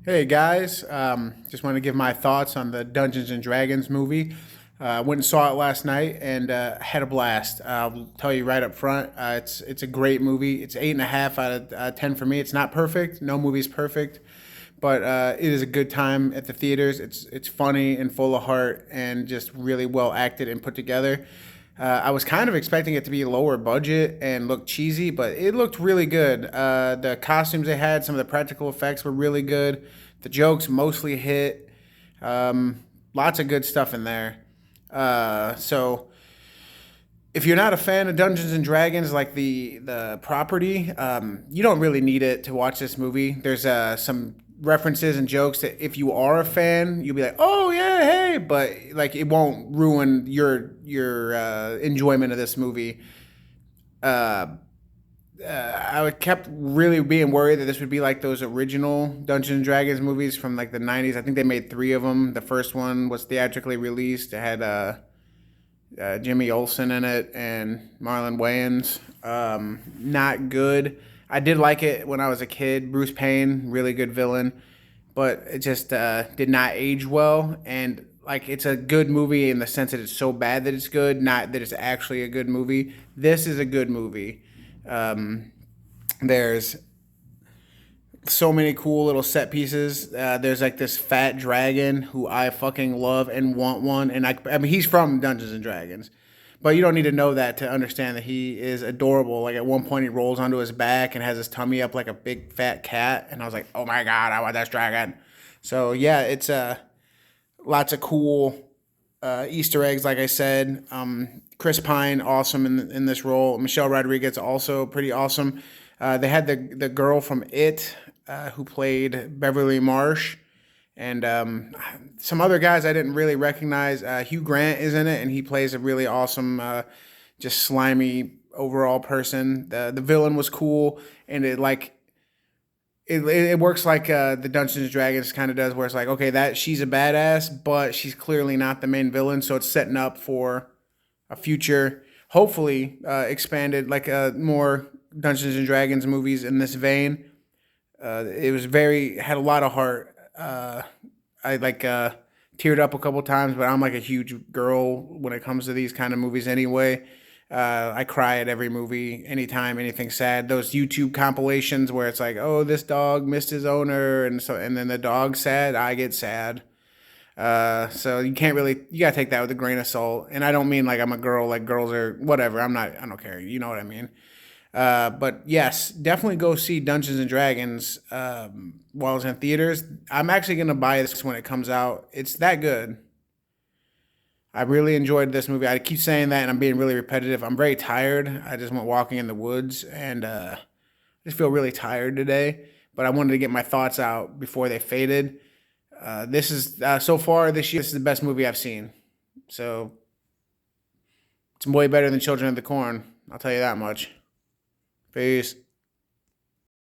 Hey guys, just want to give my thoughts on the Dungeons and Dragons movie. Went and saw it last night and had a blast. I'll tell you right up front, it's a great movie. It's 8.5 out of 10 for me. It's not perfect. No movie's perfect, but it is a good time at the theaters. It's funny and full of heart and just really well acted and put together. I was kind of expecting it to be lower budget and look cheesy, but it looked really good. The costumes they had, some of the practical effects were really good. The jokes mostly hit. Lots of good stuff in there. So if you're not a fan of Dungeons and Dragons, like the property, you don't really need it to watch this movie. There's some references and jokes that if you are a fan, you'll be like, oh yeah, hey, but like it won't ruin your enjoyment of this movie. Uh, I kept really being worried that this would be like those original Dungeons and Dragons movies from like the '90s. I think they made three of them. The first one was theatrically released. It had Jimmy Olsen in it and Marlon Wayans. Not good. I did like it when I was a kid. Bruce Payne, really good villain, but it just did not age well. And like, it's a good movie in the sense that it's so bad that it's good, not that it's actually a good movie. This is a good movie. Um, there's so many cool little set pieces. There's like this fat dragon who I fucking love and want one, and I mean he's from Dungeons and Dragons, but you don't need to know that to understand that he is adorable. Like at one point he rolls onto his back and has his tummy up like a big fat cat, and I was like, oh my god, I want that dragon. So yeah, it's lots of cool Easter eggs, like I said. Chris Pine, awesome in this role. Michelle Rodriguez, also pretty awesome. They had the girl from It, who played Beverly Marsh, and some other guys I didn't really recognize. Hugh Grant is in it, and he plays a really awesome, just slimy overall person. The villain was cool, and it works like the Dungeons and Dragons kind of does, where it's like, okay, that she's a badass, but she's clearly not the main villain, so it's setting up for a future, hopefully expanded, like more Dungeons and Dragons movies in this vein. It was very had a lot of heart. I teared up a couple times, but I'm like a huge girl when it comes to these kind of movies anyway. I cry at every movie, anytime anything sad. Those YouTube compilations where it's like, oh, this dog missed his owner, and then the dog's sad. I get sad. So you gotta take that with a grain of salt. And I don't mean like I'm a girl, like girls are whatever. I don't care. You know what I mean? But yes, definitely go see Dungeons and Dragons while it's in theaters. I'm actually gonna buy this when it comes out. It's that good. I really enjoyed this movie. I keep saying that, and I'm being really repetitive. I'm very tired. I just went walking in the woods, and I just feel really tired today. But I wanted to get my thoughts out before they faded. This is so far this year. This is the best movie I've seen. So it's way better than Children of the Corn. I'll tell you that much. Peace.